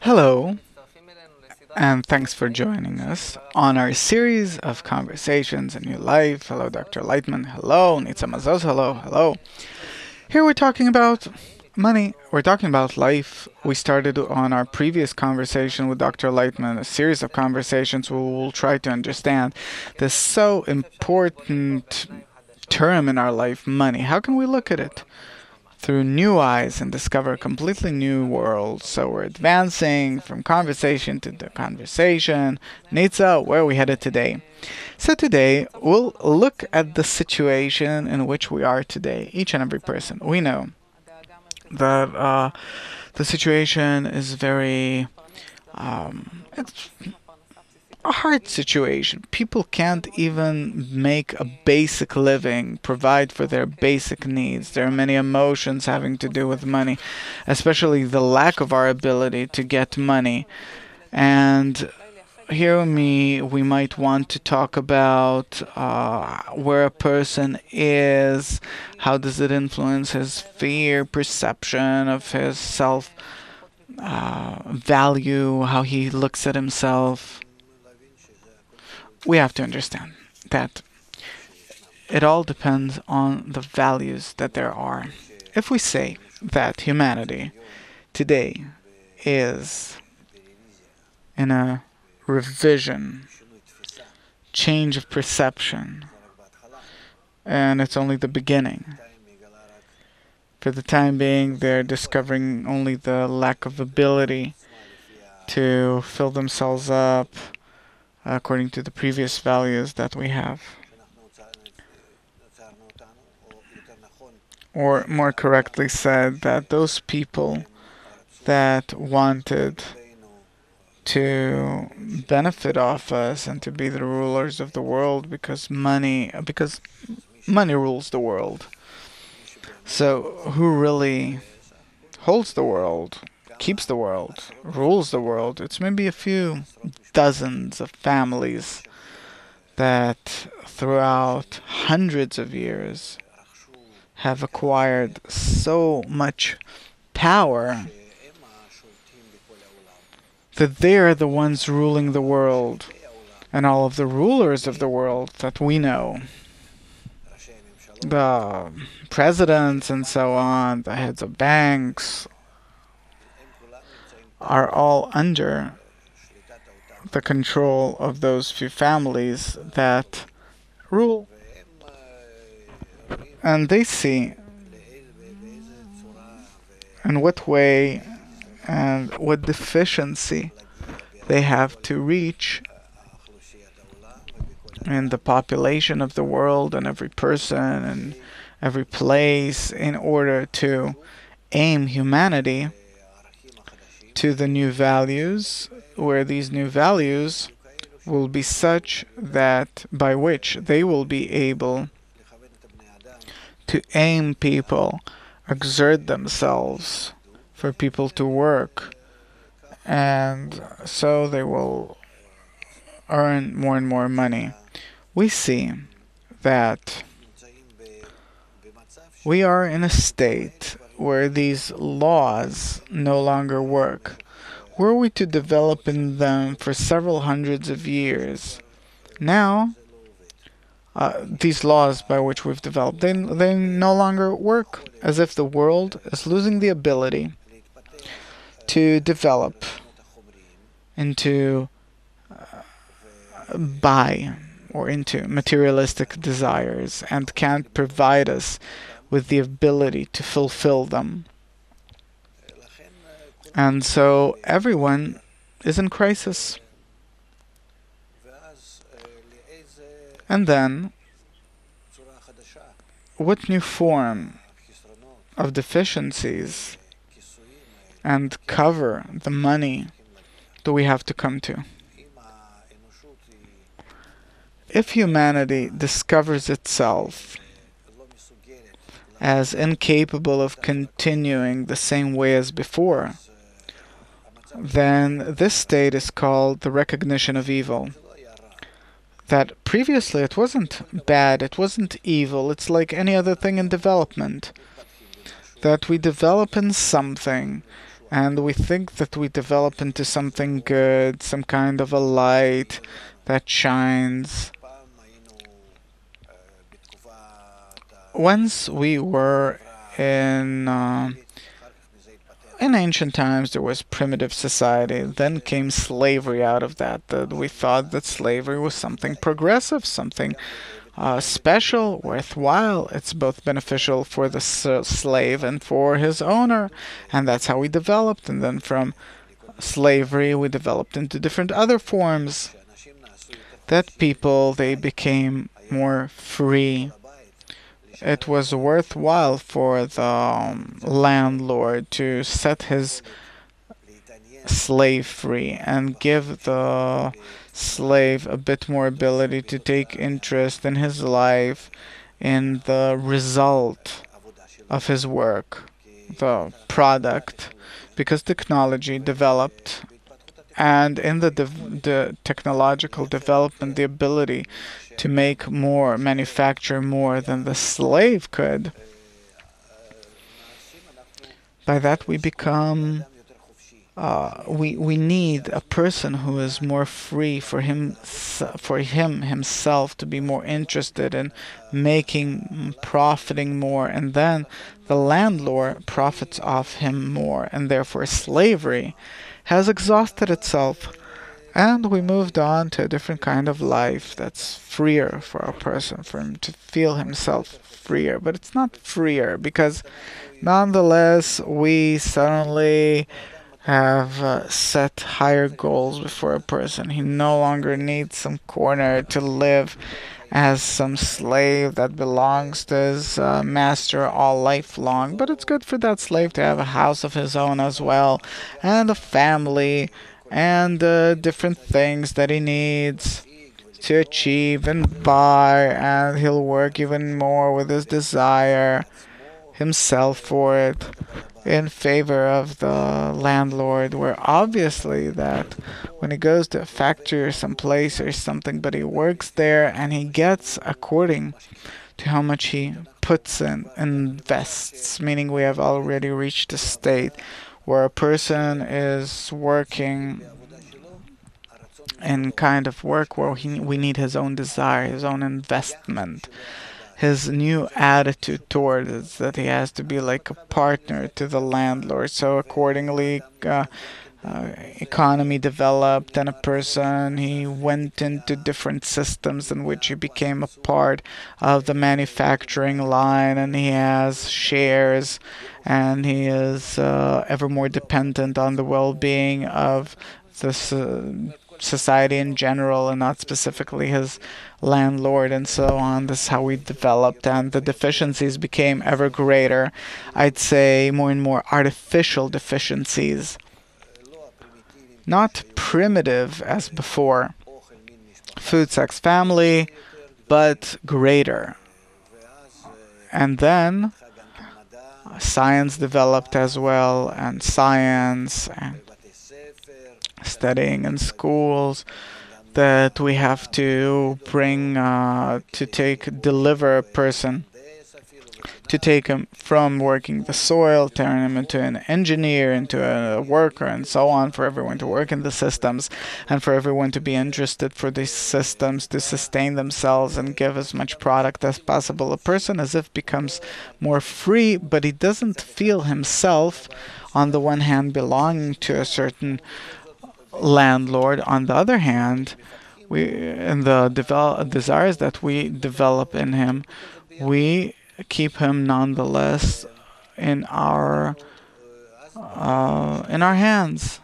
Hello, and thanks for joining us on our series of conversations in your life. Hello, Dr. Lightman. Hello, Nitsa Mazos. Hello, hello. Here we're talking about money. We're talking about life. We started on our previous conversation with Dr. Lightman, a series of conversations where we'll try to understand this so important term in our life, money. How can we look at it through new eyes and discover a completely new world? So we're advancing from conversation to the conversation. Nitsa, where are we headed today? So today we'll look at the situation in which we are today, each and every person. We know that the situation is very it's a hard situation. People can't even make a basic living, provide for their basic needs. There are many emotions having to do with money, especially the lack of our ability to get money. And here we might want to talk about where a person is, how does it influence his fear, perception of his self value, how he looks at himself. We have to understand that it all depends on the values that there are. If we say that humanity today is in a revision, change of perception, and it's only the beginning. For the time being, they're discovering only the lack of ability to fill themselves up according to the previous values that we have. Or more correctly said, that those people that wanted to benefit off us and to be the rulers of the world because money rules the world. So who really holds the world, keeps the world, rules the world? It's maybe a few dozens of families that throughout hundreds of years have acquired so much power that they are the ones ruling the world, and all of the rulers of the world that we know, the presidents and so on, the heads of banks, are all under the control of those few families that rule. And they see in what way and what deficiency they have to reach in the population of the world and every person and every place in order to aim humanity to the new values, where these new values will be such that by which they will be able to aim people, exert themselves for people to work, and so they will earn more and more money. We see that we are in a state where these laws no longer work. Were we to develop in them for several hundreds of years, now these laws by which we've developed, they no longer work, as if the world is losing the ability to develop into buy or into materialistic desires and can't provide us with the ability to fulfill them. And so everyone is in crisis. And then, what new form of deficiencies and cover the money do we have to come to? If humanity discovers itself as incapable of continuing the same way as before, then this state is called the recognition of evil. That previously it wasn't bad, it wasn't evil, it's like any other thing in development. That we develop in something and we think that we develop into something good, some kind of a light that shines. Once we were in ancient times, there was primitive society. Then came slavery out of that. That we thought that slavery was something progressive, something special, worthwhile. It's both beneficial for the slave and for his owner, and that's how we developed. And then from slavery, we developed into different other forms. That people they became more free. It was worthwhile for the landlord to set his slave free and give the slave a bit more ability to take interest in his life, in the result of his work, the product, because technology developed. And in the technological development, the ability to make more, manufacture more than the slave could, by that we become we need a person who is more free for him himself to be more interested in making profiting more, and then the landlord profits off him more, and therefore slavery has exhausted itself, and we moved on to a different kind of life that's freer for a person, for him to feel himself freer. But it's not freer because nonetheless we suddenly have set higher goals before a person. He no longer needs some corner to live as some slave that belongs to his master all life long. But it's good for that slave to have a house of his own as well, and a family, and different things that he needs to achieve and buy, and he'll work even more with his desire himself for it in favor of the landlord, where obviously that when he goes to a factory or some place or something, but he works there and he gets according to how much he puts in, invests, meaning we have already reached a state where a person is working in kind of work where we need his own desire, his own investment, his new attitude toward it, that he has to be like a partner to the landlord. So accordingly, economy developed, and a person he went into different systems in which he became a part of the manufacturing line, and he has shares, and he is ever more dependent on the well-being of this society in general and not specifically his landlord, and so on. This is how we developed, and the deficiencies became ever greater. I'd say more and more artificial deficiencies, not primitive as before, food, sex, family, but greater. And then science developed as well, and science and studying in schools, that we have to bring deliver a person, to take him from working the soil, turn him into an engineer, into a worker, and so on, for everyone to work in the systems, and for everyone to be interested for these systems to sustain themselves and give as much product as possible. A person as if becomes more free, but he doesn't feel himself, on the one hand, belonging to a certain landlord. On the other hand, in the desires that we develop in him, we keep him nonetheless in our hands.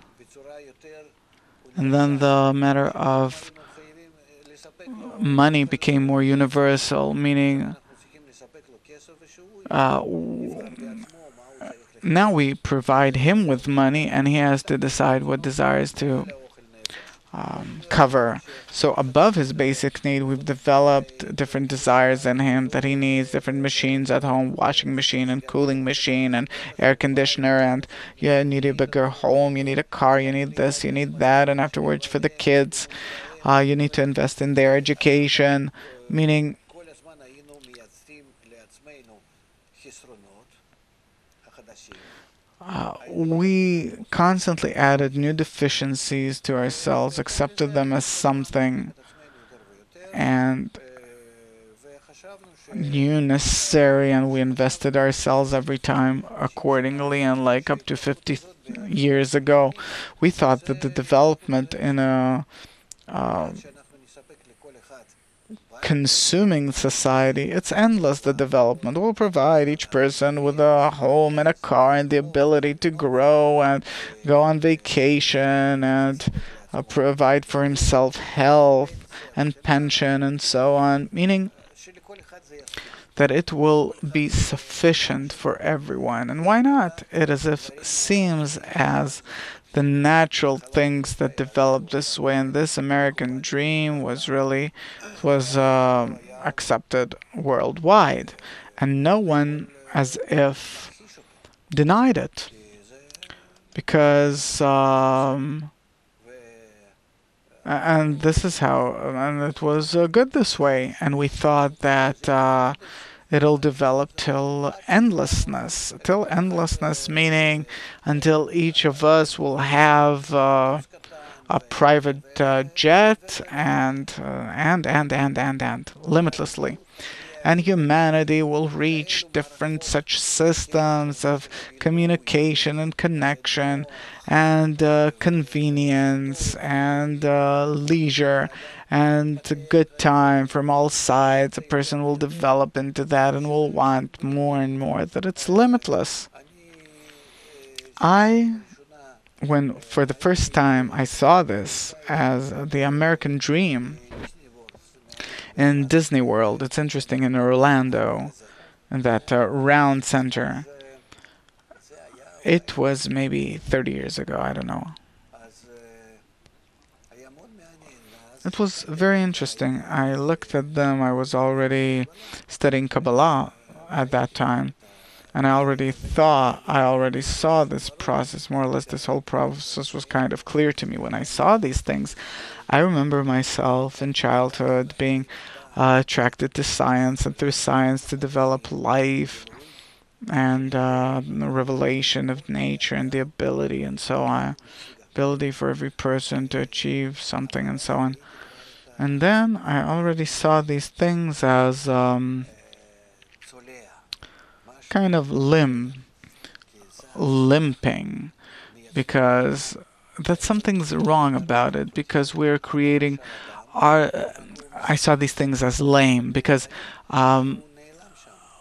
And then the matter of money became more universal, meaning now we provide him with money, and he has to decide what desires to cover. So above his basic need, we've developed different desires in him that he needs, different machines at home, washing machine and cooling machine and air conditioner, and yeah, you need a bigger home, you need a car, you need this, you need that, and afterwards for the kids, you need to invest in their education, meaning we constantly added new deficiencies to ourselves, accepted them as something, and new necessary, and we invested ourselves every time accordingly. And like up to 50 years ago, we thought that the development in a uh, consuming society, it's endless. The development will provide each person with a home and a car and the ability to grow and go on vacation and provide for himself health and pension and so on, meaning that it will be sufficient for everyone. And why not? It as if seems as the natural things that developed this way, and this American dream was accepted worldwide, and no one as if denied it because and this is how, and it was good this way, and we thought that it'll develop till endlessness, meaning until each of us will have a private jet and limitlessly. And humanity will reach different such systems of communication and connection and convenience and leisure and good time from all sides. A person will develop into that and will want more and more, that it's limitless. I When for the first time I saw this as the American dream in Disney World. It's interesting, in Orlando, in that round center. It was maybe 30 years ago, I don't know. It was very interesting. I looked at them. I was already studying Kabbalah at that time. And I already saw this process, more or less this whole process was kind of clear to me. When I saw these things, I remember myself in childhood being attracted to science, and through science to develop life and the revelation of nature and the ability and so on. Ability for every person to achieve something and so on. And then I already saw these things as kind of limping, because that something's wrong about it, because we're creating our I saw these things as lame, because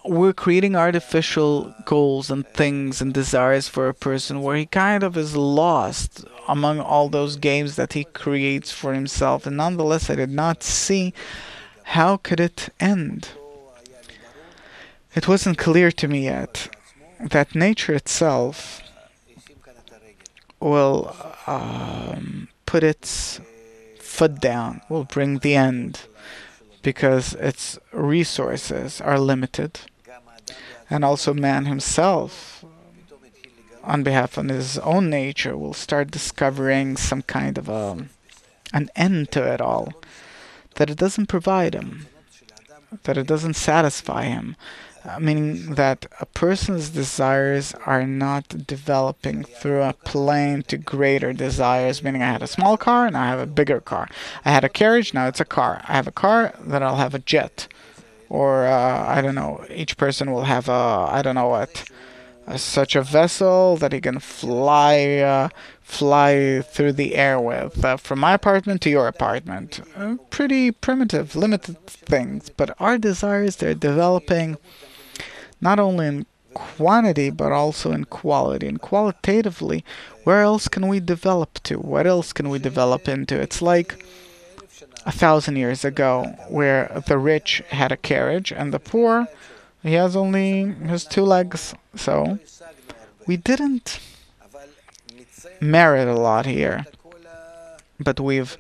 we're creating artificial goals and things and desires for a person where he kind of is lost among all those games that he creates for himself. And nonetheless, I did not see how could it end. It wasn't clear to me yet that nature itself will put its foot down, will bring the end, because its resources are limited. And also man himself, on behalf of his own nature, will start discovering some kind of an end to it all, that it doesn't provide him, that it doesn't satisfy him. Meaning that a person's desires are not developing through a plane to greater desires. Meaning, I had a small car, now I have a bigger car. I had a carriage, now it's a car. I have a car, then I'll have a jet. Or, I don't know, each person will have a, I don't know what, such a vessel that he can fly through the air with, from my apartment to your apartment. Pretty primitive, limited things. But our desires, they're developing not only in quantity but also in quality. And qualitatively, where else can we develop to? What else can we develop into? It's like 1,000 years ago, where the rich had a carriage and the poor, he has only his two legs. So we didn't merit a lot here, but we've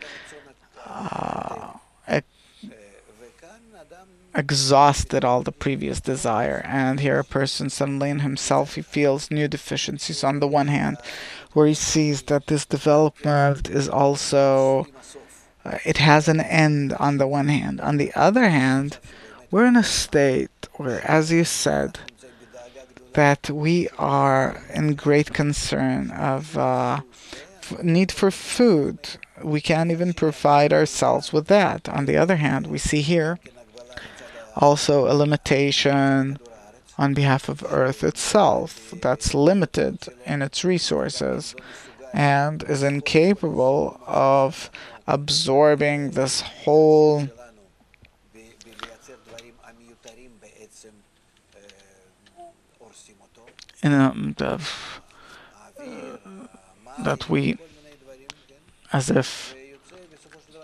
exhausted all the previous desire. And here a person suddenly in himself, he feels new deficiencies on the one hand, where he sees that this development is also it has an end on the one hand. On the other hand, we're in a state where, as you said, that we are in great concern of need for food. We can't even provide ourselves with that. On the other hand, we see here also a limitation on behalf of Earth itself that's limited in its resources and is incapable of absorbing this whole of, that we as if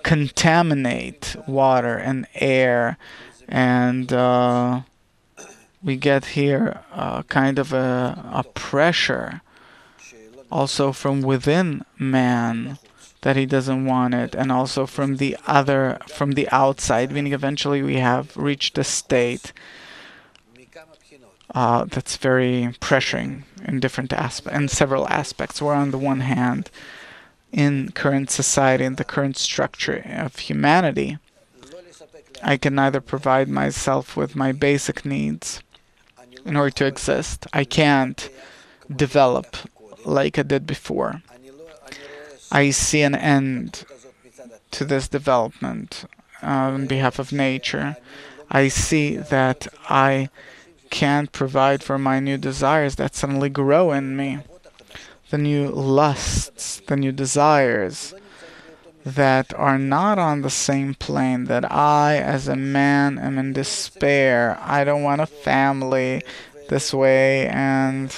contaminate water and air, and we get here kind of a pressure also from within man that he doesn't want it, and also from the outside, meaning eventually we have reached a state that's very pressuring in in several aspects. Where on the one hand, in current society, in the current structure of humanity, I can neither provide myself with my basic needs in order to exist. I can't develop like I did before. I see an end to this development on behalf of nature. I see that I can't provide for my new desires that suddenly grow in me, the new lusts, the new desires that are not on the same plane, that I, as a man, am in despair. I don't want a family this way, and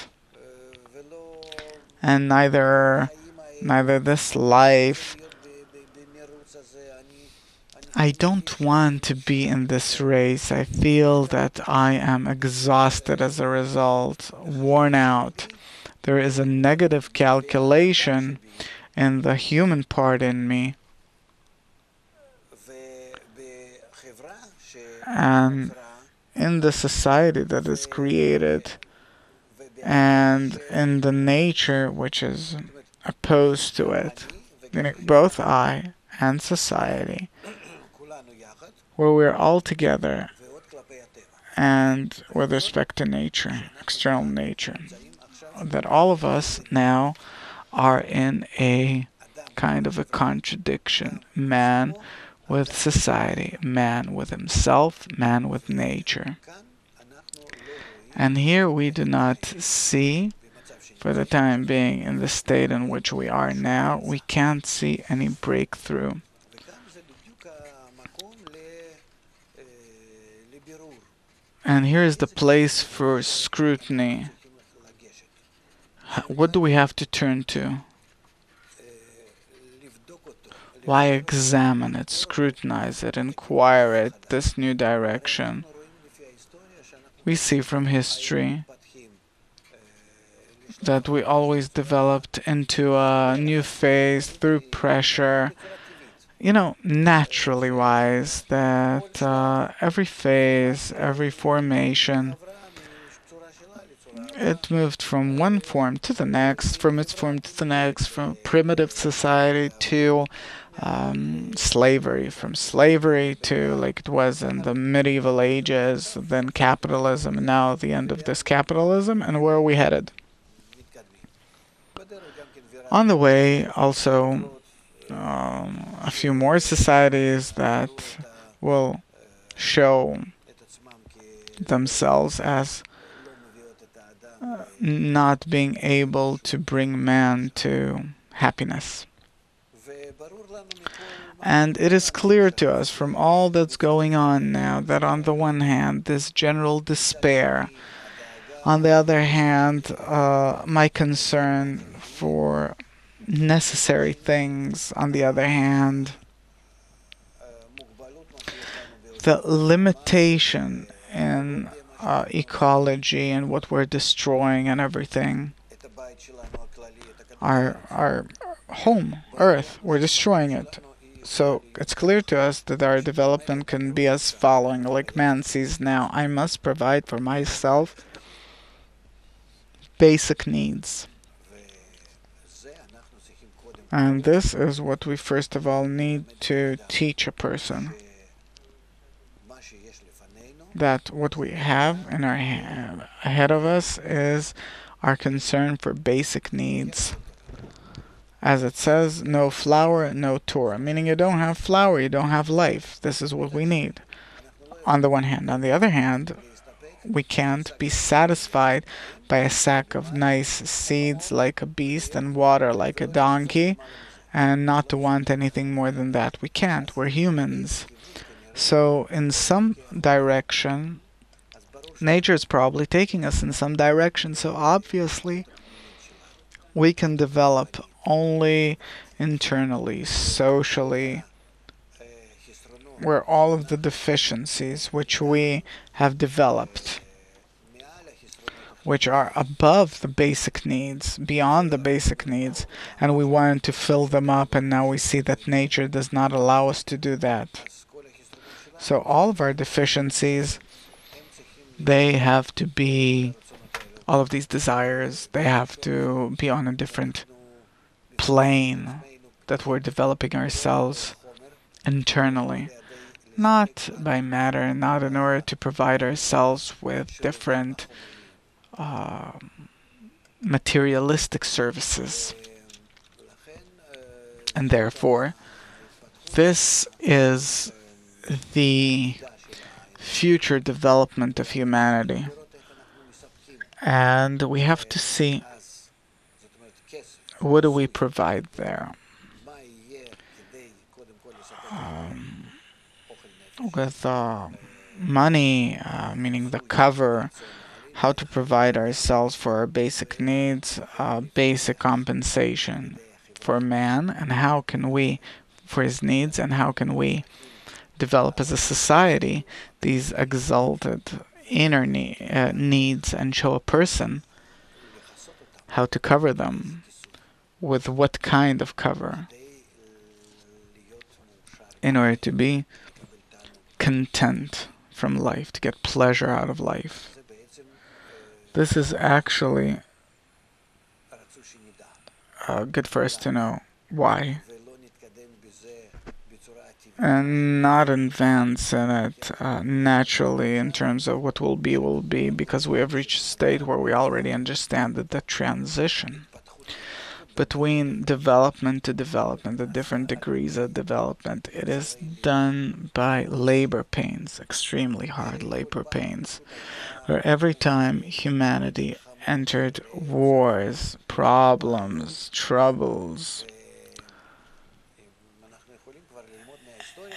neither this life. I don't want to be in this race. I feel that I am exhausted as a result, worn out. There is a negative calculation in the human part in me. And in the society that is created, and in the nature which is opposed to it, both I and society, where we're all together, and with respect to nature, external nature, that all of us now are in a kind of a contradiction. Man with society, man with himself, man with nature. And here we do not see, for the time being, in the state in which we are now, we can't see any breakthrough. And here is the place for scrutiny. What do we have to turn to? Why examine it, scrutinize it, inquire it, this new direction? We see from history that we always developed into a new phase through pressure, naturally wise, that every phase, every formation, it moved from one form to the next, from its form to the next, from primitive society to slavery, from slavery to like it was in the medieval ages, then capitalism, and now the end of this capitalism, and where are we headed? On the way, also, a few more societies that will show themselves as not being able to bring man to happiness. And it is clear to us from all that's going on now that on the one hand, this general despair, on the other hand, my concern for necessary things, on the other hand, the limitation in ecology and what we're destroying and everything. Our home, Earth, we're destroying it. So it's clear to us that our development can be as following, like man sees now. I must provide for myself basic needs. And this is what we first of all need to teach a person. that what we have in our ahead of us is our concern for basic needs. As it says, no flower, no Torah. Meaning you don't have flower, you don't have life. This is what we need. On the one hand. On the other hand, we can't be satisfied by a sack of nice seeds like a beast and water like a donkey and not to want anything more than that. We can't. We're humans. So, in some direction, nature is probably taking us in some direction. So, obviously, we can develop only internally, socially, where all of the deficiencies which we have developed, which are above the basic needs, beyond the basic needs, and we wanted to fill them up, and now we see that nature does not allow us to do that. So all of our deficiencies, they have to be, all of these desires, they have to be on a different plane that we're developing ourselves internally. Not by matter, not in order to provide ourselves with different materialistic services. And therefore, this is the future development of humanity. And we have to see what do we provide there. With money, meaning the cover, how to provide ourselves for our basic needs, basic compensation for man, and how can we, for his needs, and how can we develop as a society these exalted inner needs and show a person how to cover them, with what kind of cover, in order to be content from life, to get pleasure out of life. This is actually good for us to know why, and not advance in it naturally in terms of what will be, because we have reached a state where we already understand that the transition between development to development, the different degrees of development, it is done by labor pains, extremely hard labor pains, where every time humanity entered wars, problems, troubles,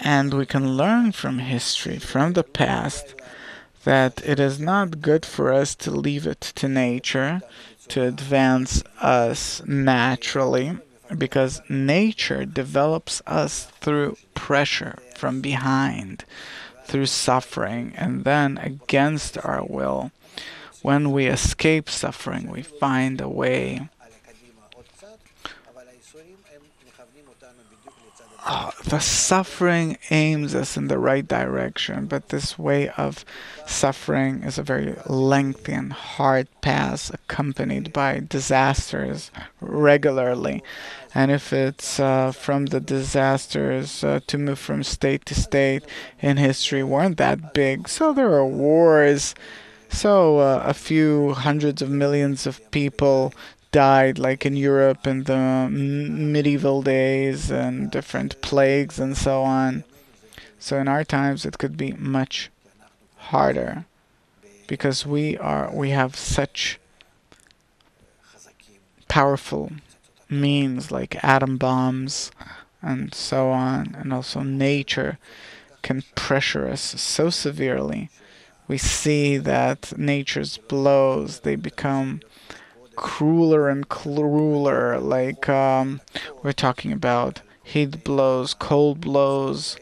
and we can learn from history, from the past, that it is not good for us to leave it to nature to advance us naturally, because nature develops us through pressure from behind, through suffering, and then against our will. When we escape suffering, we find a way. The suffering aims us in the right direction, but this way of suffering is a very lengthy and hard path accompanied by disasters regularly. And if it's from the disasters to move from state to state in history weren't that big, so there are wars, so a few hundreds of millions of people died, like in Europe in the medieval days, and different plagues and so on. So in our times it could be much harder, because we have such powerful means like atom bombs and so on, and also nature can pressure us so severely. We see that nature's blows, they become crueler and crueler, like we're talking about heat blows, cold blows,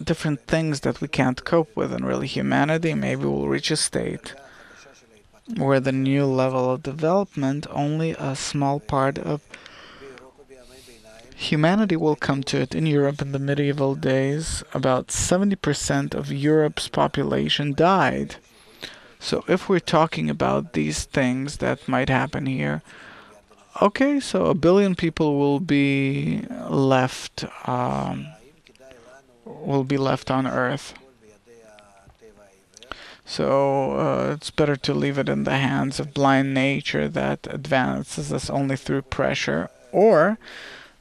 different things that we can't cope with. And really humanity maybe will reach a state where the new level of development, only a small part of humanity will come to it. In Europe in the medieval days, about 70% of Europe's population died. So if we're talking about these things that might happen here, okay, so 1 billion people will be left will be left on Earth. So it's better to leave it in the hands of blind nature that advances us only through pressure. Or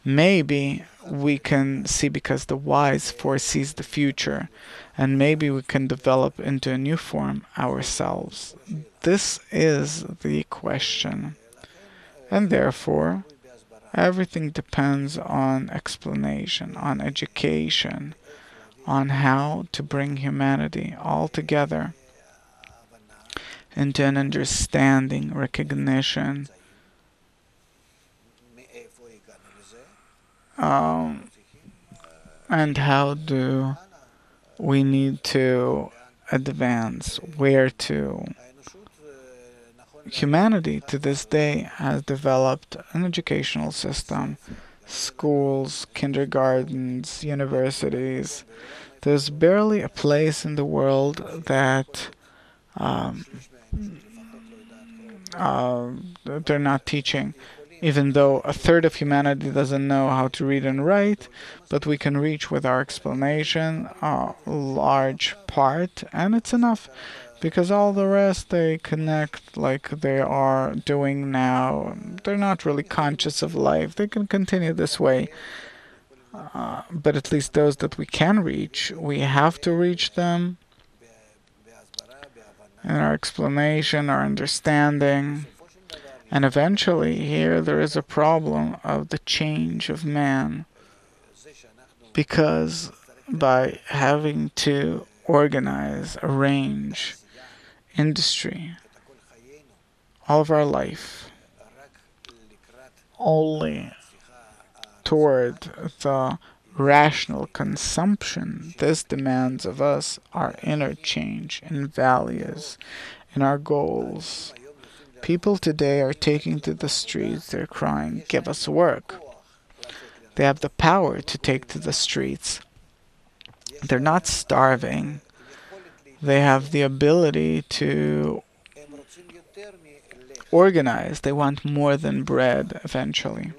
maybe we can see because the wise foresees the future, and maybe we can develop into a new form ourselves. This is the question. And therefore, everything depends on explanation, on education, on how to bring humanity all together into an understanding, recognition, um, and how do we need to advance, where to. Humanity to this day has developed an educational system, schools, kindergartens, universities. There's barely a place in the world that um, they're not teaching, even though a third of humanity doesn't know how to read and write, but we can reach with our explanation a large part, and it's enough. Because all the rest they connect like they are doing now. They're not really conscious of life. They can continue this way. But at least those that we can reach, we have to reach them in our explanation, our understanding. And eventually, here there is a problem of the change of man. Because by having to organize, arrange industry, all of our life, only toward the rational consumption, this demands of us our inner change in values, in our goals. People today are taking to the streets, they're crying, "Give us work." They have the power to take to the streets. They're not starving. They have the ability to organize. They want more than bread eventually.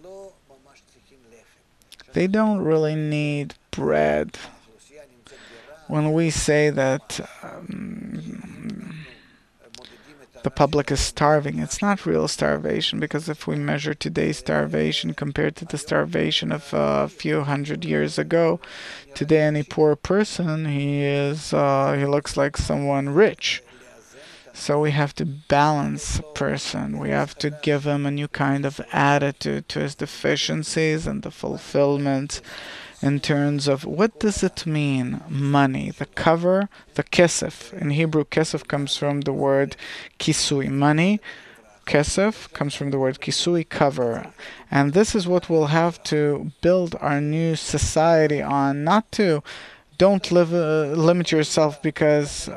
They don't really need bread. When we say that the public is starving, it's not real starvation, because if we measure today's starvation compared to the starvation of a few hundred years ago, today any poor person, he looks like someone rich. So we have to balance a person. We have to give him a new kind of attitude to his deficiencies and the fulfillment in terms of what does it mean, money, the cover, the kesef. In Hebrew, kesef comes from the word kisui, money. Kesef comes from the word kisui, cover. And this is what we'll have to build our new society on, not to don't limit yourself because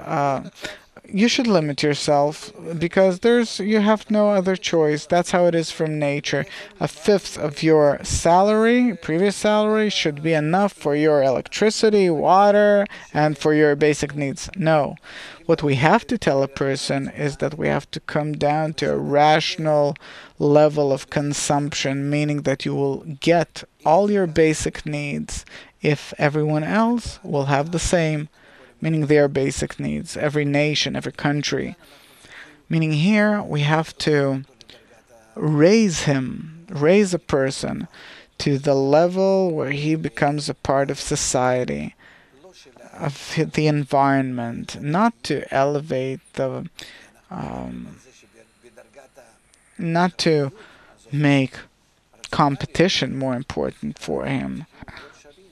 you should limit yourself because you have no other choice. That's how it is from nature. A fifth of your salary, previous salary, should be enough for your electricity, water, and for your basic needs. No. What we have to tell a person is that we have to come down to a rational level of consumption, meaning that you will get all your basic needs if everyone else will have the same, meaning their basic needs, every nation, every country. Meaning here we have to raise a person to the level where he becomes a part of society, of the environment, not to elevate not to make competition more important for him,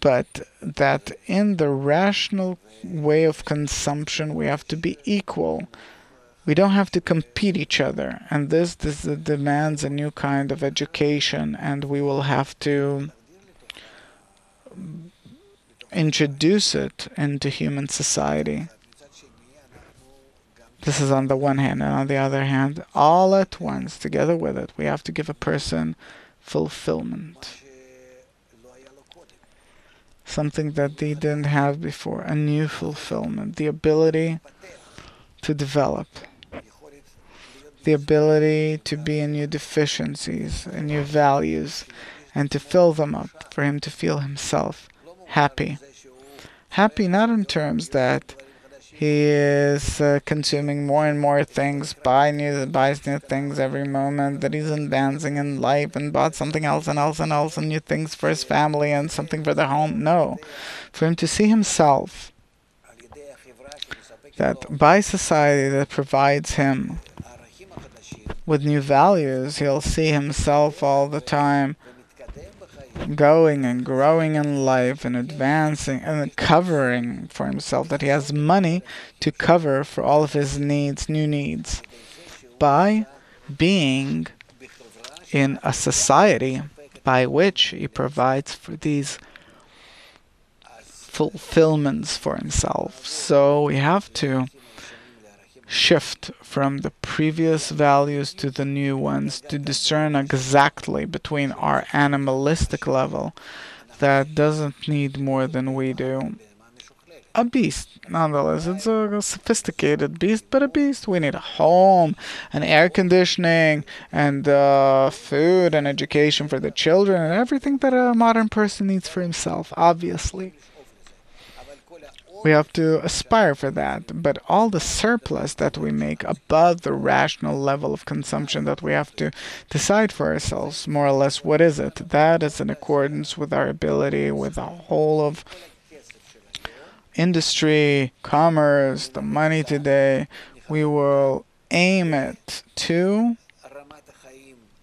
but that in the rational way of consumption we have to be equal. We don't have to compete each other, and this demands a new kind of education, and we will have to introduce it into human society. This is on the one hand, and on the other hand, all at once, together with it, we have to give a person fulfillment. Something that they didn't have before, a new fulfillment, the ability to develop, the ability to be in new deficiencies, in new values, and to fill them up for him to feel himself happy. Happy not in terms that he is consuming more and more things, buys new things every moment, that he's advancing in life and bought something else and else and else and new things for his family and something for the home. No. For him to see himself that by society that provides him with new values, he'll see himself all the time going and growing in life and advancing and covering for himself, that he has money to cover for all of his needs, new needs, by being in a society by which he provides for these fulfillments for himself. So we have to shift from the previous values to the new ones to discern exactly between our animalistic level that doesn't need more than we do. A beast, nonetheless. It's a sophisticated beast, but a beast. We need a home, and air conditioning, and food, and education for the children, and everything that a modern person needs for himself, obviously. We have to aspire for that, but all the surplus that we make above the rational level of consumption that we have to decide for ourselves, more or less, what is it? That is in accordance with our ability, with the whole of industry, commerce, the money today. We will aim it to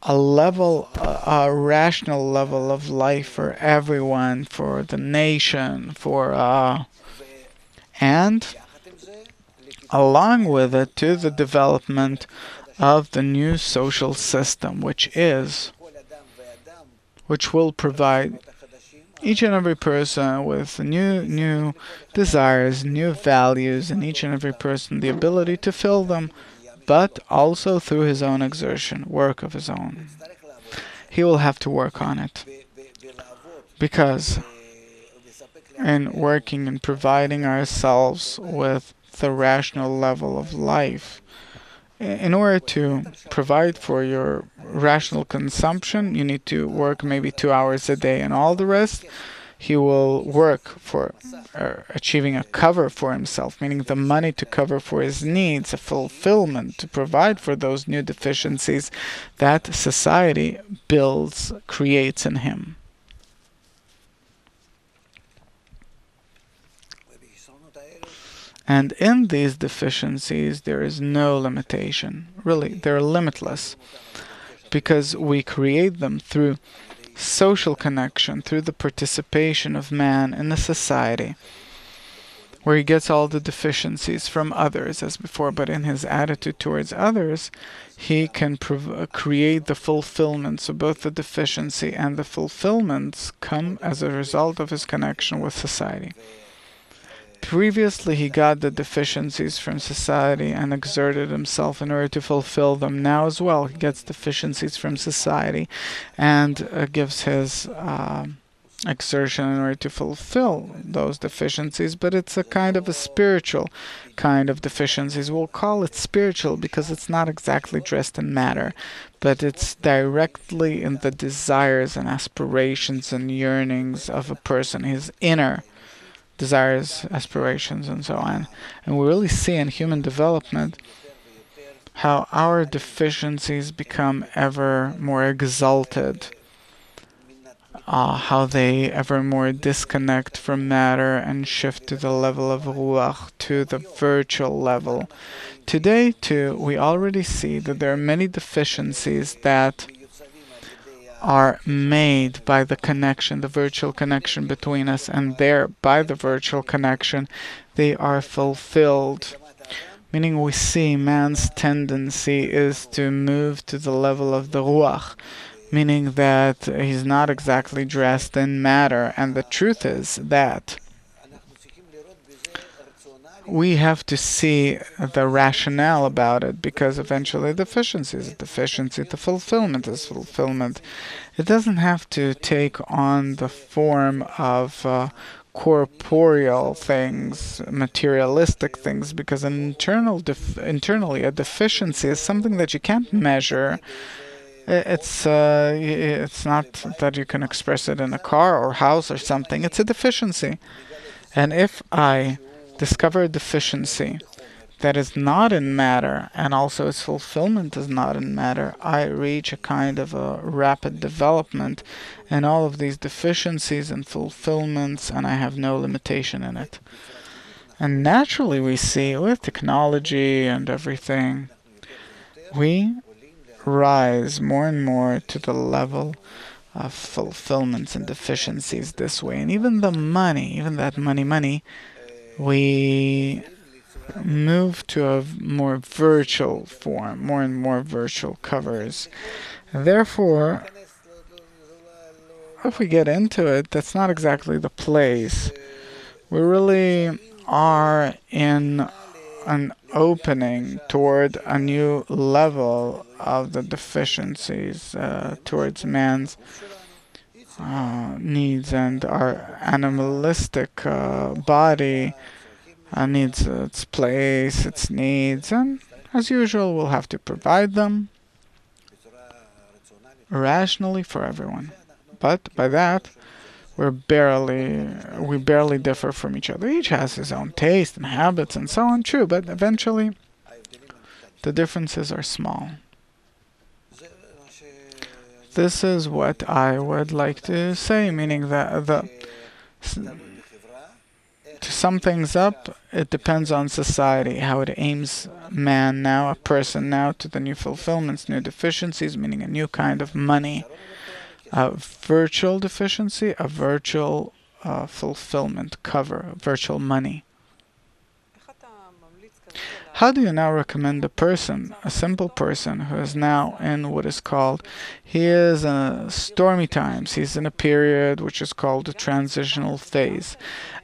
a level, a rational level of life for everyone, for the nation, and along with it to the development of the new social system, which will provide each and every person with new desires, new values, and each and every person the ability to fill them, but also through his own exertion, work of his own. He will have to work on it, because in working and providing ourselves with the rational level of life, in order to provide for your rational consumption, you need to work maybe 2 hours a day, and all the rest he will work for achieving a cover for himself, meaning the money to cover for his needs, a fulfillment to provide for those new deficiencies that society builds, creates in him. And in these deficiencies, there is no limitation. Really, they're limitless, because we create them through social connection, through the participation of man in a society where he gets all the deficiencies from others as before, but in his attitude towards others, he can create the fulfillment. So both the deficiency and the fulfillments come as a result of his connection with society. Previously, he got the deficiencies from society and exerted himself in order to fulfill them. Now as well, he gets deficiencies from society and gives his exertion in order to fulfill those deficiencies, but it's a kind of a spiritual kind of deficiencies. We'll call it spiritual because it's not exactly dressed in matter, but it's directly in the desires and aspirations and yearnings of a person, his inner desires, aspirations, and so on. And we really see in human development how our deficiencies become ever more exalted, how they ever more disconnect from matter and shift to the level of ruach, to the virtual level. Today, too, we already see that there are many deficiencies that are made by the connection, the virtual connection between us, and there, by the virtual connection, they are fulfilled. Meaning we see man's tendency is to move to the level of the ruach, meaning that he's not exactly dressed in matter, and the truth is that we have to see the rationale about it, because eventually deficiency is a deficiency, the fulfillment is fulfillment. It doesn't have to take on the form of corporeal things, materialistic things, because an internally a deficiency is something that you can't measure. It's not that you can express it in a car or house or something. It's a deficiency. And if I discover a deficiency that is not in matter, and also its fulfillment is not in matter, I reach a kind of a rapid development in all of these deficiencies and fulfillments, and I have no limitation in it. And naturally, we see with technology and everything, we rise more and more to the level of fulfillments and deficiencies this way. And even the money, even that money, we move to a more virtual form, more and more virtual covers. Therefore, if we get into it, that's not exactly the place. We really are in an opening toward a new level of the deficiencies, towards man's needs, and our animalistic body needs its place, its needs, and as usual, we'll have to provide them rationally for everyone. But by that, we barely differ from each other. Each has his own taste and habits and so on, true, but eventually the differences are small. This is what I would like to say, meaning that to sum things up, it depends on society, how it aims man now, a person now, to the new fulfillments, new deficiencies, meaning a new kind of money, a virtual deficiency, a virtual fulfillment cover, virtual money. How do you now recommend a person, a simple person who is now in what is called, he is in stormy times, he's in a period which is called a transitional phase.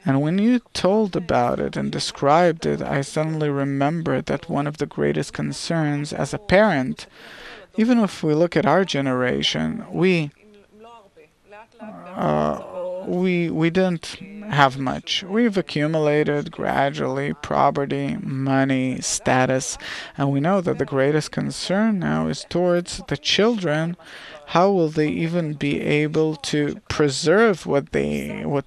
And when you told about it and described it, I suddenly remembered that one of the greatest concerns as a parent, even if we look at our generation, we didn't have much. We've accumulated gradually property, money, status, and we know that the greatest concern now is towards the children. How will they even be able to preserve what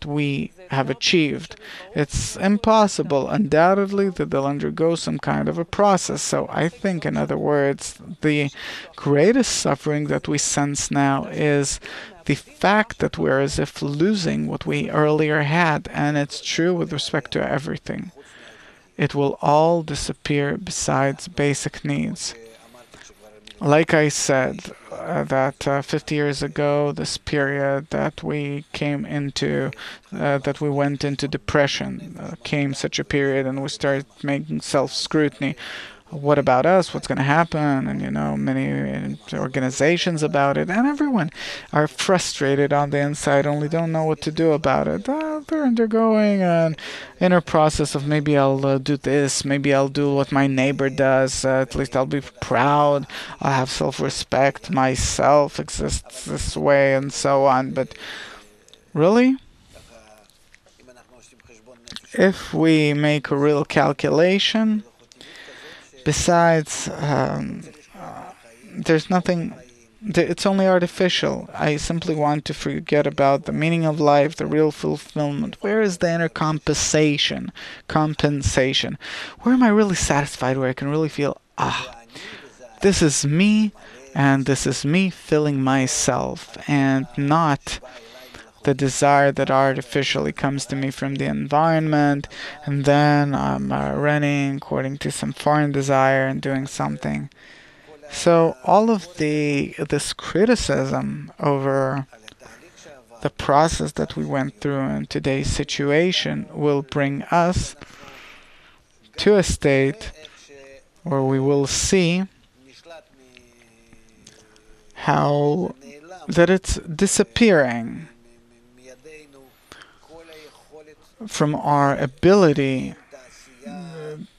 we have achieved? It's impossible. Undoubtedly that they'll undergo some kind of a process. So I think, in other words, the greatest suffering that we sense now is the fact that we're as if losing what we earlier had, and it's true with respect to everything. It will all disappear besides basic needs. Like I said, that 50 years ago, this period that we came into, that we went into depression, came such a period, and we started making self-scrutiny. What about us? What's going to happen? And many organizations about it, and everyone are frustrated on the inside, only don't know what to do about it. They're undergoing an inner process of maybe I'll do this, maybe I'll do what my neighbor does. At least I'll be proud. I'll have self-respect. Myself exists this way, and so on. But really, if we make a real calculation, besides, there's nothing, it's only artificial. I simply want to forget about the meaning of life, the real fulfillment. Where is the inner compensation? Where am I really satisfied, where I can really feel, this is me, and this is me filling myself, and not the desire that artificially comes to me from the environment, and then I'm running according to some foreign desire and doing something. So all of this criticism over the process that we went through in today's situation will bring us to a state where we will see how that it's disappearing from our ability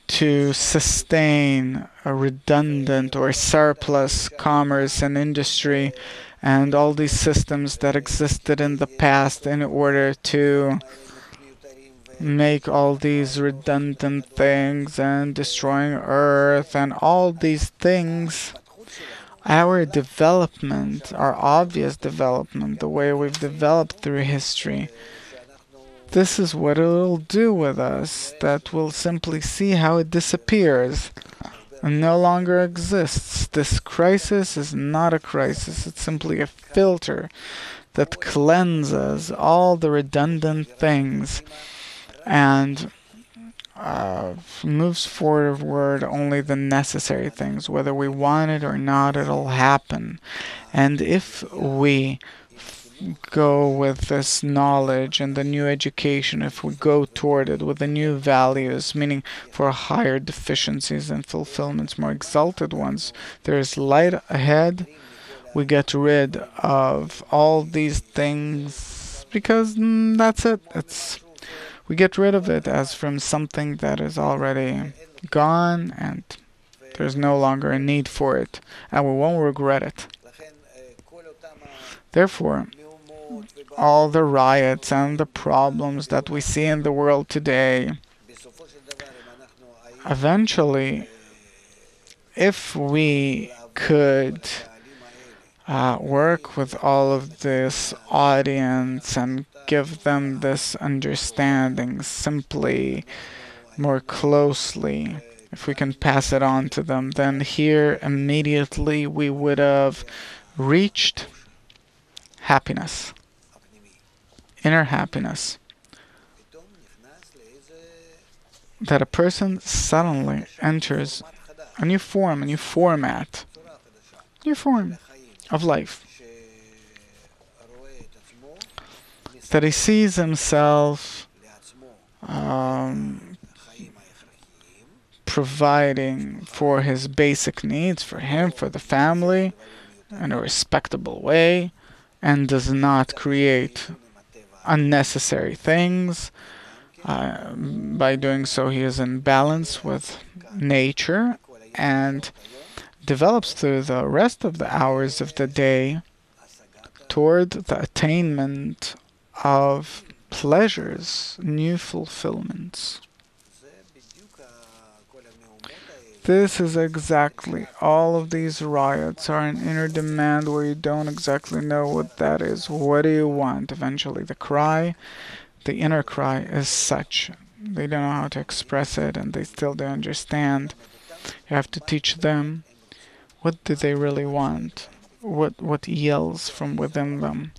to sustain a redundant or surplus commerce and industry and all these systems that existed in the past in order to make all these redundant things and destroying Earth and all these things. Our development, our obvious development, the way we've developed through history, This is what it'll do with us, that we'll simply see how it disappears and no longer exists. This crisis is not a crisis, it's simply a filter that cleanses all the redundant things and moves forward only the necessary things. Whether we want it or not, it'll happen. And if we go with this knowledge and the new education, if we go toward it with the new values, meaning for higher deficiencies and fulfillments, more exalted ones, there is light ahead. We get rid of all these things because that's it. We get rid of it as from something that is already gone and there's no longer a need for it, and we won't regret it. Therefore, all the riots and the problems that we see in the world today, eventually, if we could work with all of this audience and give them this understanding simply more closely, if we can pass it on to them, then here immediately we would have reached happiness, inner happiness. That a person suddenly enters a new form, a new format, new form of life. That he sees himself providing for his basic needs, for him, for the family, in a respectable way, and does not create unnecessary things. By doing so, he is in balance with nature and develops through the rest of the hours of the day toward the attainment of pleasures, new fulfillments. This is exactly, all of these riots are an inner demand where you don't exactly know what that is. What do you want? Eventually, the inner cry is such. They don't know how to express it and they still don't understand. You have to teach them what do they really want, what yells from within them.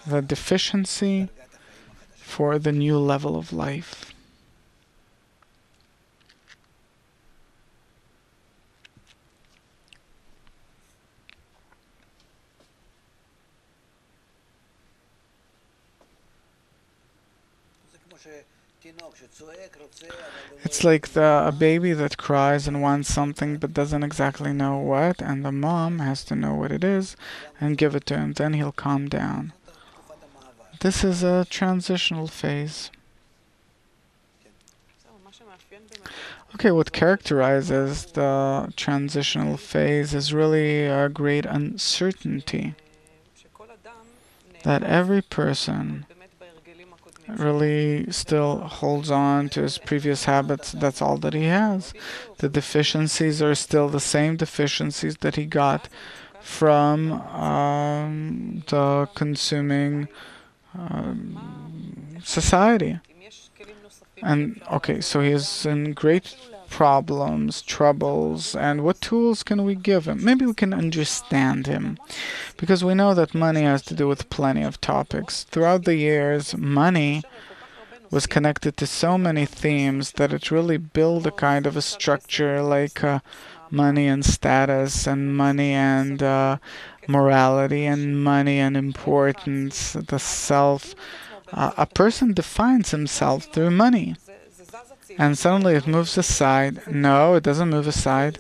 The deficiency for the new level of life. It's like a baby that cries and wants something but doesn't exactly know what, and the mom has to know what it is and give it to him, then he'll calm down. This is a transitional phase. Okay, what characterizes the transitional phase is really a great uncertainty. That every person really still holds on to his previous habits. That's all that he has. The deficiencies are still the same deficiencies that he got from the consuming society. And okay, so he is in great problems, troubles, and what tools can we give him? Maybe we can understand him, because we know that money has to do with plenty of topics. Throughout the years, money was connected to so many themes that it really built a kind of a structure like money and status, and money and morality, and money and importance, the self. A person defines himself through money. And suddenly it moves aside. No, it doesn't move aside.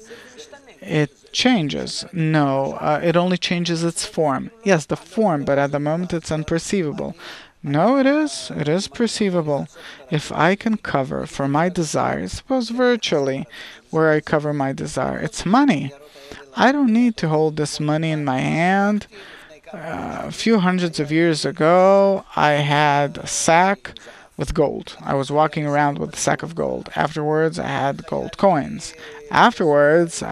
It changes. No, it only changes its form. Yes, the form, but at the moment it's unperceivable. No, it is. It is perceivable. If I can cover for my desire, suppose virtually, where I cover my desire, it's money. I don't need to hold this money in my hand. A few hundreds of years ago, I had a sack with gold. I was walking around with a sack of gold. Afterwards, I had gold coins. Afterwards, we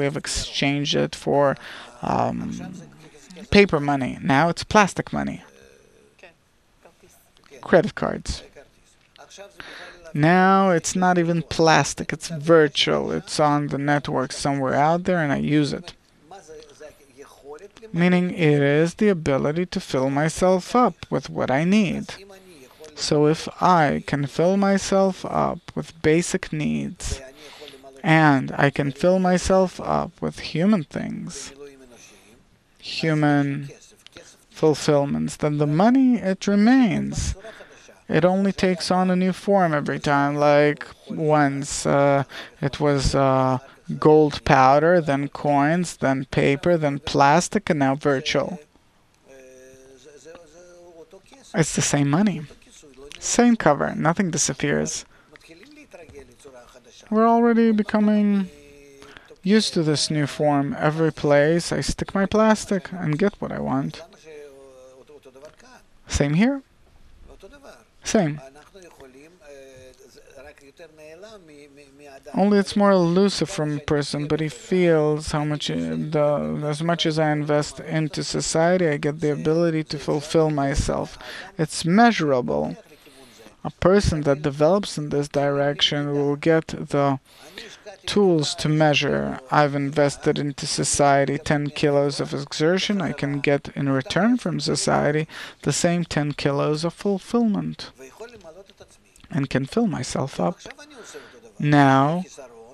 have exchanged it for paper money. Now it's plastic money. Credit cards. Now it's not even plastic, it's virtual. It's on the network somewhere out there and I use it. Meaning it is the ability to fill myself up with what I need. So if I can fill myself up with basic needs, and I can fill myself up with human things, human fulfillments, then the money, it remains. It only takes on a new form every time. Like once it was gold powder, then coins, then paper, then plastic, and now virtual. It's the same money. Same cover. Nothing disappears. We're already becoming used to this new form. Every place I stick my plastic and get what I want. Same here. Same. Only it's more elusive from a person, but he feels how much, as much as I invest into society, I get the ability to fulfill myself. It's measurable. A person that develops in this direction will get the tools to measure. I've invested into society 10 kilos of exertion. I can get in return from society the same 10 kilos of fulfillment and can fill myself up. Now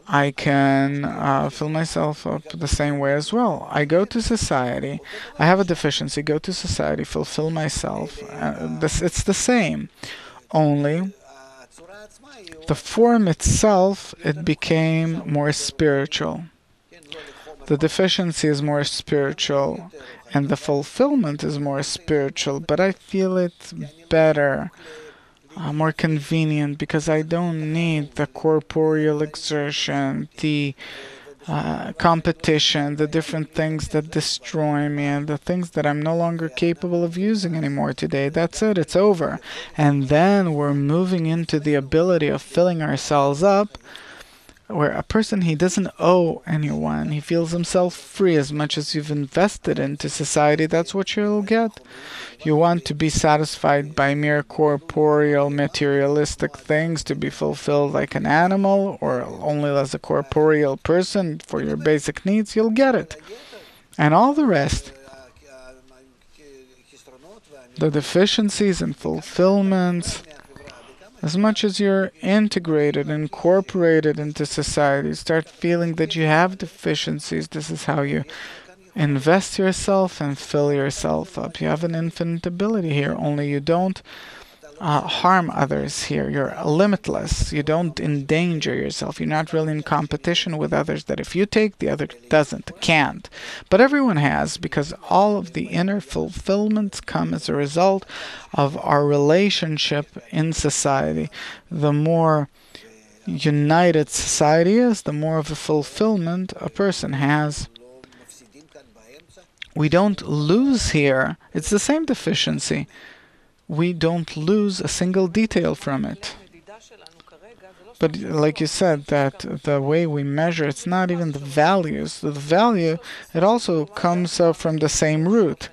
I can fill myself up the same way as well. I go to society, I have a deficiency, go to society, fulfill myself. It's the same, only the form itself, it became more spiritual. The deficiency is more spiritual, and the fulfillment is more spiritual, but I feel it better, more convenient, because I don't need the corporeal exertion, the competition, the different things that destroy me, and the things that I'm no longer capable of using anymore today. That's it, it's over. And then we're moving into the ability of filling ourselves up, where a person, he doesn't owe anyone. He feels himself free. As much as you've invested into society, that's what you'll get. You want to be satisfied by mere corporeal, materialistic things, to be fulfilled like an animal or only as a corporeal person for your basic needs, you'll get it. And all the rest, the deficiencies and fulfillments, as much as you're integrated, incorporated into society, start feeling that you have deficiencies. This is how you invest yourself and fill yourself up. You have an infinite ability here, only you don't harm others here. You're limitless. You don't endanger yourself. You're not really in competition with others that if you take, the other doesn't, can't. But everyone has, because all of the inner fulfillments come as a result of our relationship in society. The more united society is, the more of a fulfillment a person has. We don't lose here. It's the same deficiency. We don't lose a single detail from it. But like you said, that the way we measure, it's not even the values. The value, it also comes from the same root.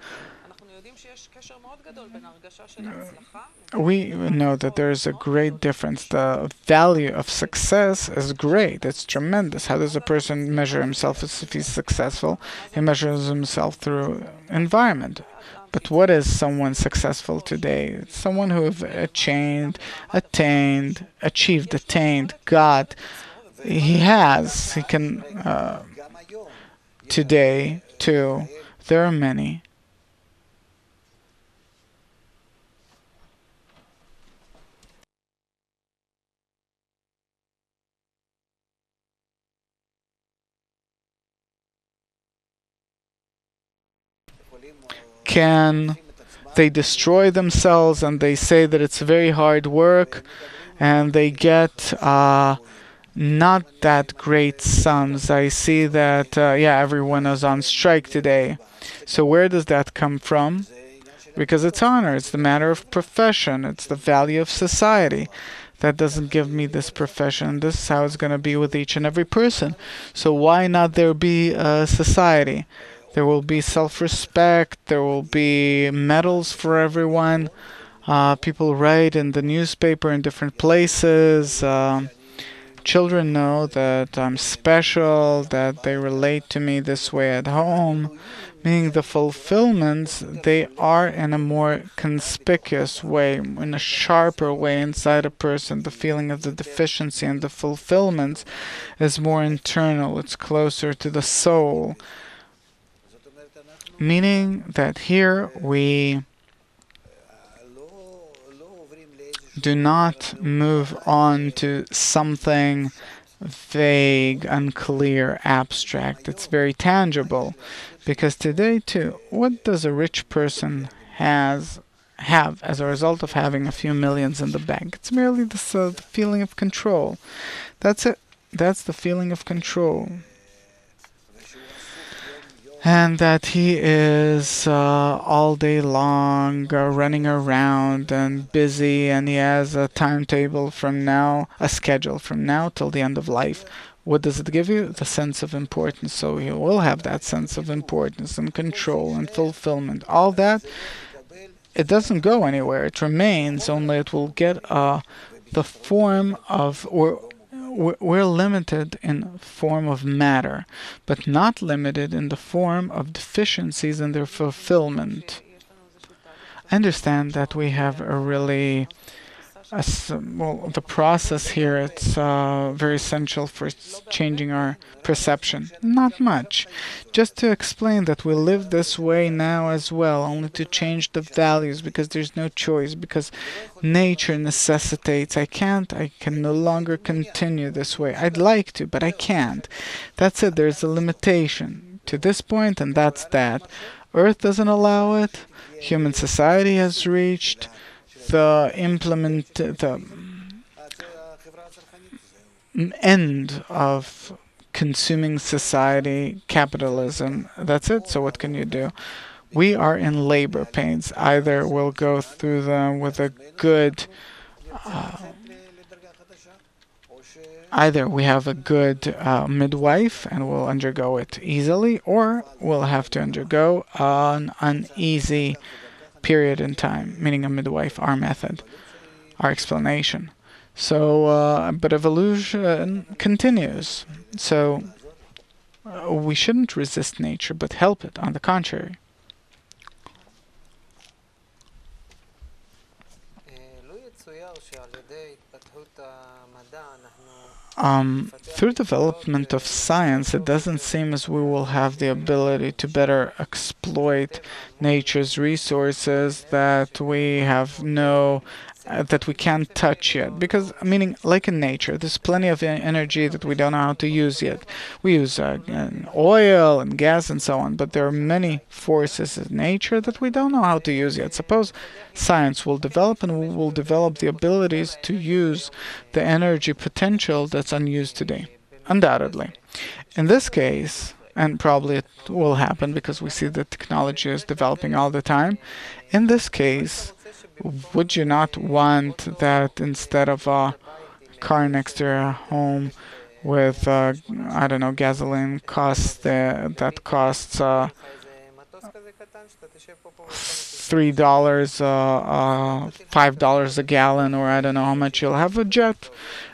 We know that there is a great difference. The value of success is great. It's tremendous. How does a person measure himself if he's successful? He measures himself through environment. But what is someone successful today? It's someone who have achieved, got. He has. He can. Today, too, there are many. They destroy themselves and they say that it's very hard work and they get not that great sums. I see that, everyone is on strike today. So where does that come from? Because it's honor, it's the matter of profession, it's the value of society. That doesn't give me this profession. This is how it's going to be with each and every person. So why not there be a society? There will be self-respect, there will be medals for everyone. People write in the newspaper in different places. Children know that I'm special, that they relate to me this way at home, meaning the fulfillments, they are in a more conspicuous way, in a sharper way inside a person. The feeling of the deficiency and the fulfillments is more internal, it's closer to the soul, meaning that here we do not move on to something vague, unclear, abstract. It's very tangible. Because today, too, what does a rich person have as a result of having a few millions in the bank? It's merely this the feeling of control. That's it. That's the feeling of control. And that he is all day long running around and busy, and he has a timetable from now, a schedule from now till the end of life. What does it give you? The sense of importance. So you will have that sense of importance and control and fulfillment. All that, it doesn't go anywhere. It remains, only it will get the form of, or we're limited in form of matter, but not limited in the form of deficiencies and their fulfillment. I understand that we have a really well, the process here, it's very essential for changing our perception. Not much. Just to explain that we live this way now as well, only to change the values because there's no choice, because nature necessitates. I can no longer continue this way. I'd like to, but I can't. That's it. There's a limitation to this point, and that's that. Earth doesn't allow it. Human society has reached the end of consuming society, capitalism. That's it. So what can you do? We are in labor pains. Either we'll go through them with a good either we have a good midwife and we'll undergo it easily, or we'll have to undergo an uneasy period in time, meaning a midwife, our method, our explanation. So, but evolution continues. So, we shouldn't resist nature, but help it, on the contrary. Through development of science, it doesn't seem as we will have the ability to better exploit nature's resources that we have no that we can't touch yet. Because, meaning, like in nature, there's plenty of energy that we don't know how to use yet. We use oil and gas and so on, but there are many forces in nature that we don't know how to use yet. Suppose science will develop and we will develop the abilities to use the energy potential that's unused today. Undoubtedly. In this case, and probably it will happen because we see that technology is developing all the time. In this case, would you not want that instead of a car next to your home with, I don't know, gasoline costs that costs $3, $5 a gallon, or I don't know how much, you'll have a jet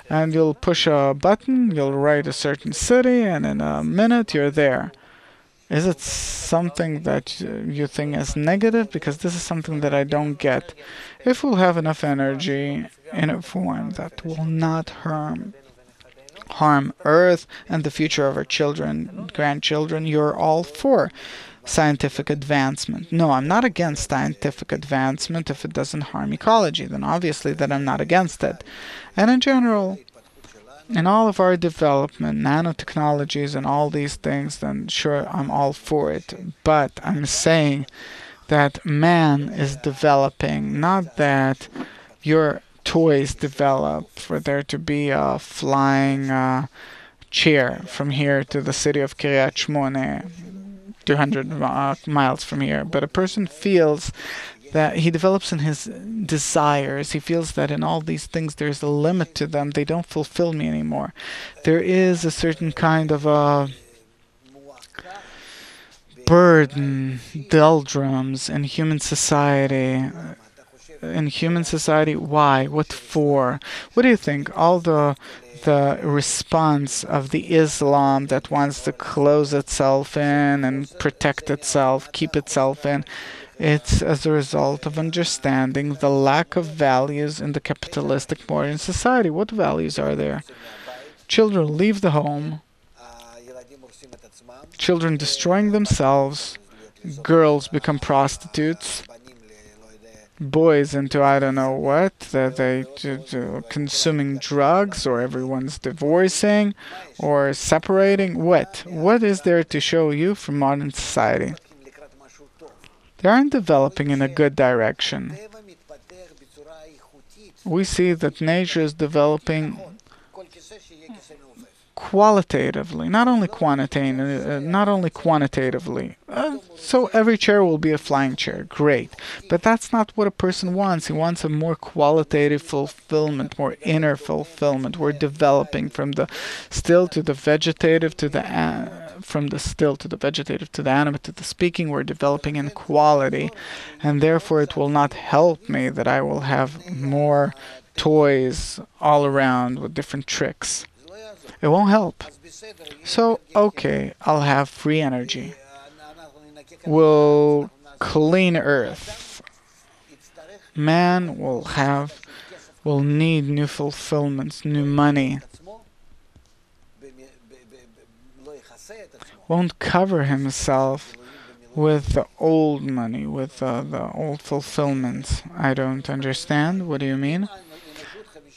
and you'll push a button, you'll write a certain city, and in a minute you're there. Is it something that you think is negative? Because this is something that I don't get. If we'll have enough energy in a form that will not harm Earth and the future of our children, grandchildren, you're all for scientific advancement. No, I'm not against scientific advancement if it doesn't harm ecology. Then obviously that I'm not against it. And in general, in all of our development, nanotechnologies and all these things, then sure, I'm all for it. But I'm saying that man is developing, not that your toys develop for there to be a flying chair from here to the city of Kiryat Shmone, 200 miles from here. But a person feels that he develops in his desires. He feels that in all these things there's a limit to them. They don't fulfill me anymore. There is a certain kind of a burden, doldrums in human society. in human society? Why? What for? What do you think? All the response of the Islam that wants to close itself in and protect itself, keep itself in, it's as a result of understanding the lack of values in the capitalistic modern society. What values are there? Children leave the home, children destroying themselves, girls become prostitutes, boys into I don't know what, that they consuming drugs, or everyone's divorcing or separating. What is there to show you from modern society? They aren't developing in a good direction. We see that nature is developing qualitatively, not only quantitatively. So every chair will be a flying chair. Great. But that's not what a person wants. He wants a more qualitative fulfillment, more inner fulfillment. We're developing from the still to the vegetative to the from the still to the vegetative to the animate to the speaking. We're developing in quality, and therefore it will not help me that I will have more toys all around with different tricks. It won't help. So, okay, I'll have free energy. We'll clean Earth. Man will need new fulfillments, new money. Won't cover himself with the old money, with the old fulfillments. I don't understand. What do you mean?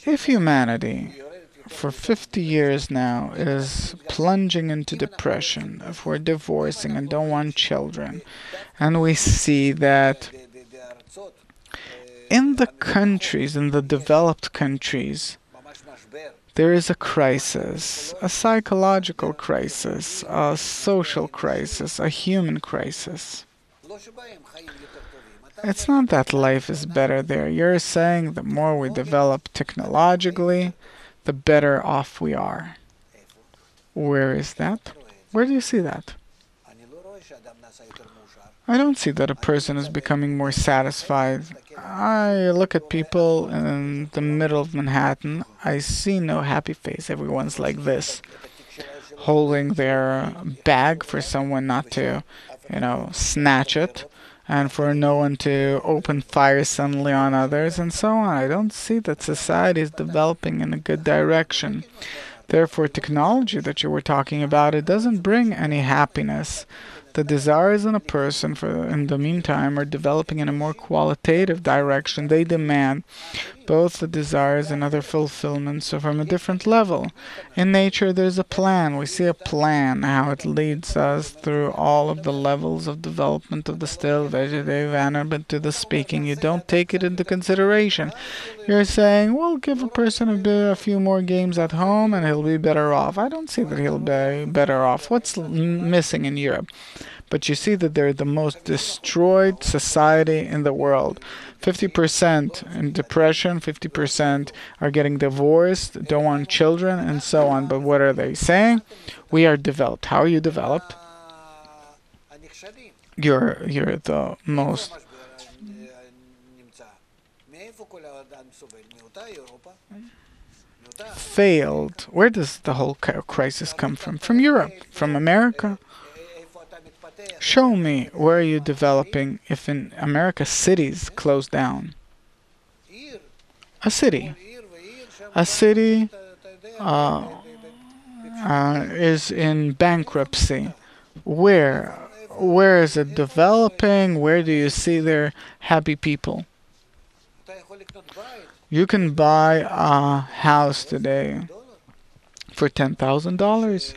If humanity for 50 years now is plunging into depression, if we're divorcing and don't want children, and we see that in the countries, in the developed countries, there is a crisis, a psychological crisis, a social crisis, a human crisis. It's not that life is better there. You're saying the more we develop technologically, the better off we are. Where is that? Where do you see that? I don't see that a person is becoming more satisfied. I look at people in the middle of Manhattan. I see no happy face. Everyone's like this, holding their bag for someone not to, snatch it, and for no one to open fire suddenly on others, and so on. I don't see that society is developing in a good direction. Therefore, technology that you were talking about, it doesn't bring any happiness. The desires in a person, in the meantime, are developing in a more qualitative direction. They demand both the desires and other fulfillments from a different level. In nature, there's a plan. We see a plan, how it leads us through all of the levels of development of the still, vegetative, animate to the speaking. You don't take it into consideration. You're saying, well, give a person a few more games at home and he'll be better off. I don't see that he'll be better off. What's missing in Europe? But you see that they're the most destroyed society in the world. 50% in depression, 50% are getting divorced, don't want children, and so on. But what are they saying? We are developed. How are you developed? You're the most failed. Where does the whole crisis come from? From Europe, from America. Show me where are you developing if in America cities close down. A city. A city is in bankruptcy. Where? Where is it developing? Where do you see their happy people? You can buy a house today for $10,000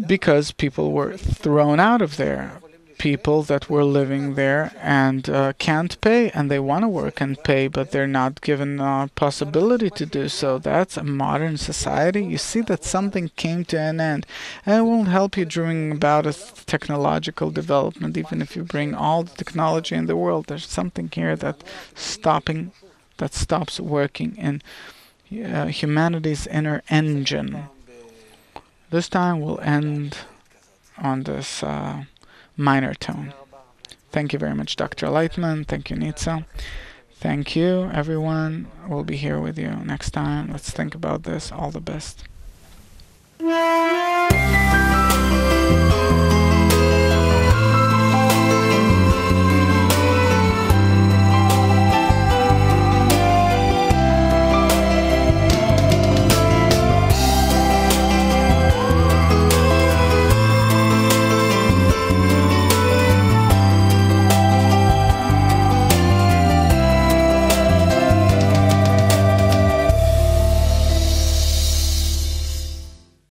because people were thrown out of there. People that were living there and can't pay, and they want to work and pay, but they're not given a possibility to do so. That's a modern society. You see that something came to an end, and it won't help you dreaming about a technological development, even if you bring all the technology in the world. There's something here that stops working in humanity's inner engine. This time we'll end on this minor tone. Thank you very much, Dr. Lightman. Thank you, Nitsa. Thank you, everyone. We'll be here with you next time. Let's think about this. All the best.